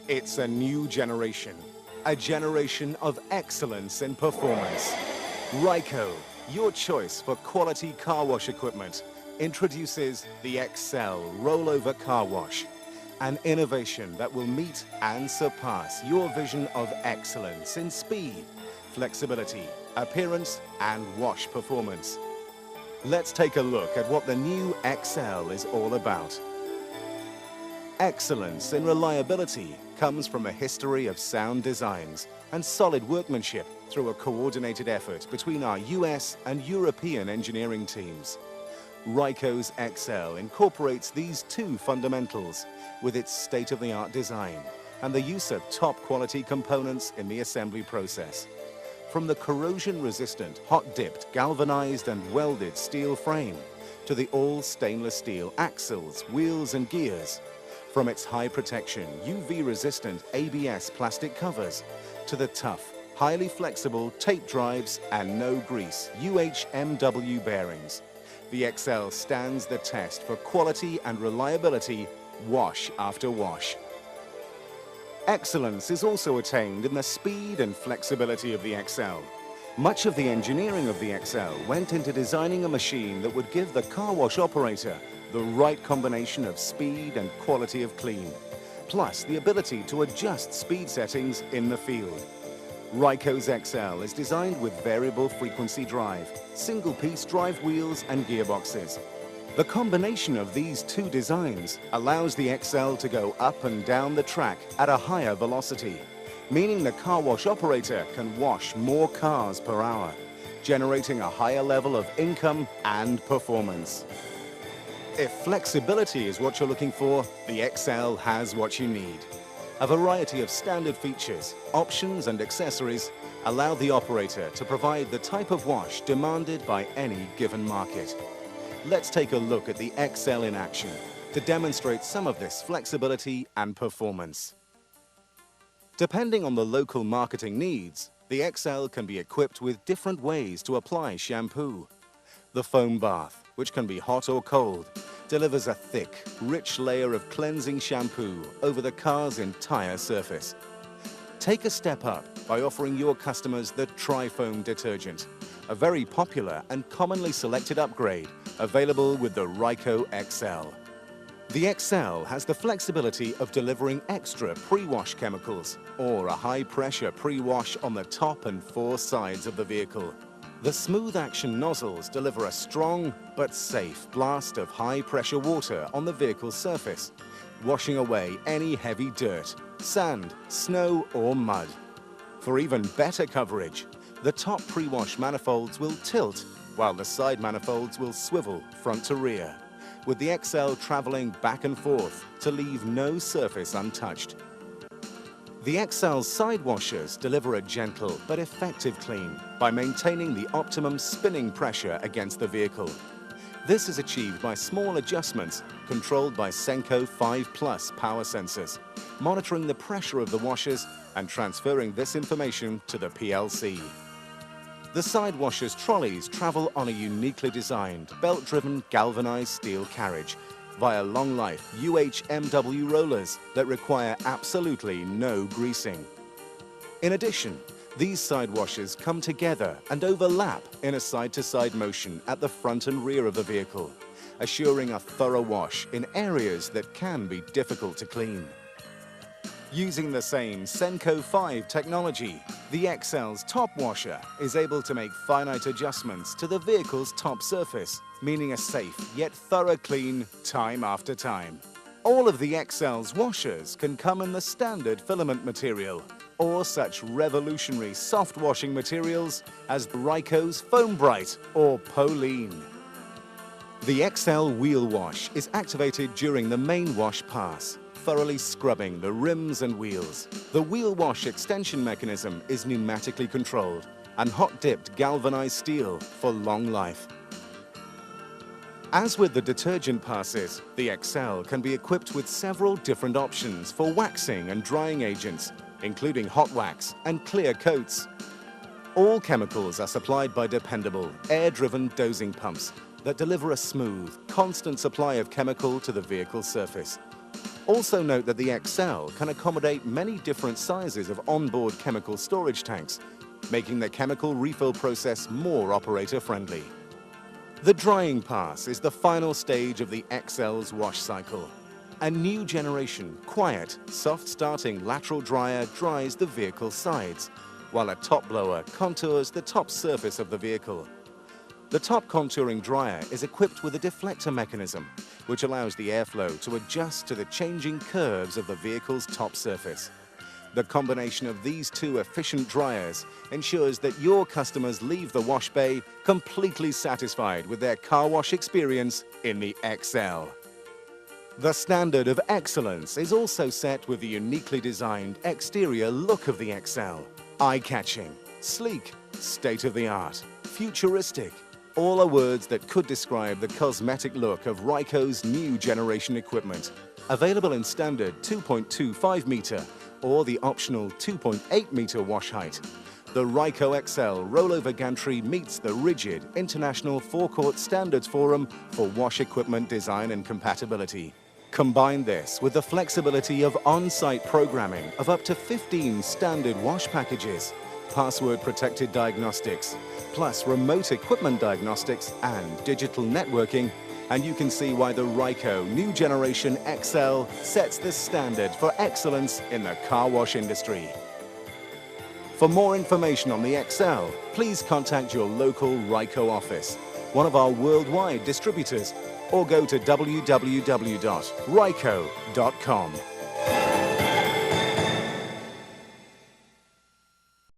It's a new generation, a generation of excellence in performance. Ryco, your choice for quality car wash equipment, introduces the Excel Rollover Car Wash, an innovation that will meet and surpass your vision of excellence in speed, flexibility, appearance, and wash performance. Let's take a look at what the new Excel is all about. Excellence in reliability comes from a history of sound designs and solid workmanship through a coordinated effort between our US and European engineering teams. Ryco's Excel incorporates these two fundamentals with its state-of-the-art design and the use of top-quality components in the assembly process. From the corrosion-resistant, hot-dipped, galvanized and welded steel frame to the all-stainless steel axles, wheels and gears, from its high-protection, UV-resistant ABS plastic covers to the tough, highly flexible tape drives and no-grease UHMW bearings, the Excel stands the test for quality and reliability wash after wash. Excellence is also attained in the speed and flexibility of the Excel. Much of the engineering of the Excel went into designing a machine that would give the car wash operator the right combination of speed and quality of clean, plus the ability to adjust speed settings in the field. Ryco's Excel is designed with variable frequency drive, single-piece drive wheels and gearboxes. The combination of these two designs allows the Excel to go up and down the track at a higher velocity, meaning the car wash operator can wash more cars per hour, generating a higher level of income and performance. If flexibility is what you're looking for, the Excel has what you need. A variety of standard features, options and accessories allow the operator to provide the type of wash demanded by any given market. Let's take a look at the Excel in action to demonstrate some of this flexibility and performance. Depending on the local marketing needs, the Excel can be equipped with different ways to apply shampoo. The foam bath, which can be hot or cold, delivers a thick, rich layer of cleansing shampoo over the car's entire surface. Take a step up by offering your customers the Tri-Foam detergent, a very popular and commonly selected upgrade available with the Ryco Excel. The Excel has the flexibility of delivering extra pre-wash chemicals or a high-pressure pre-wash on the top and four sides of the vehicle. The smooth-action nozzles deliver a strong but safe blast of high-pressure water on the vehicle's surface, washing away any heavy dirt, sand, snow or mud. For even better coverage, the top pre-wash manifolds will tilt while the side manifolds will swivel front to rear, with the Excel traveling back and forth to leave no surface untouched. The Excel's side washers deliver a gentle but effective clean by maintaining the optimum spinning pressure against the vehicle. This is achieved by small adjustments controlled by Senko 5 Plus power sensors, monitoring the pressure of the washers and transferring this information to the PLC. The side washers trolleys travel on a uniquely designed, belt-driven galvanized steel carriage via long-life UHMW rollers that require absolutely no greasing. In addition, these side washers come together and overlap in a side-to-side motion at the front and rear of the vehicle, assuring a thorough wash in areas that can be difficult to clean. Using the same Senko 5 technology, the Excel's top washer is able to make finite adjustments to the vehicle's top surface, meaning a safe yet thorough clean time after time. All of the Excel's washers can come in the standard filament material or such revolutionary soft washing materials as Ryco's Foam Bright or Poline. The Excel wheel wash is activated during the main wash pass, thoroughly scrubbing the rims and wheels. The wheel wash extension mechanism is pneumatically controlled and hot-dipped galvanized steel for long life. As with the detergent passes, the Excel can be equipped with several different options for waxing and drying agents, including hot wax and clear coats. All chemicals are supplied by dependable, air-driven dosing pumps that deliver a smooth, constant supply of chemical to the vehicle surface. Also note that the XL can accommodate many different sizes of onboard chemical storage tanks, making the chemical refill process more operator-friendly. The drying pass is the final stage of the XL's wash cycle. A new generation, quiet, soft-starting lateral dryer dries the vehicle's sides, while a top blower contours the top surface of the vehicle. The top contouring dryer is equipped with a deflector mechanism, which allows the airflow to adjust to the changing curves of the vehicle's top surface. The combination of these two efficient dryers ensures that your customers leave the wash bay completely satisfied with their car wash experience in the XL. The standard of excellence is also set with the uniquely designed exterior look of the XL. Eye-catching, sleek, state-of-the-art, futuristic. All are words that could describe the cosmetic look of Ryco's new generation equipment. Available in standard 2.25 meter or the optional 2.8 meter wash height, the Ryco XL rollover gantry meets the rigid International Forecourt Standards Forum for wash equipment design and compatibility. Combine this with the flexibility of on-site programming of up to 15 standard wash packages, password-protected diagnostics, plus remote equipment diagnostics and digital networking, and you can see why the Ryco New Generation XL sets the standard for excellence in the car wash industry. For more information on the XL, please contact your local Ryco office, one of our worldwide distributors, or go to www.ryco.com.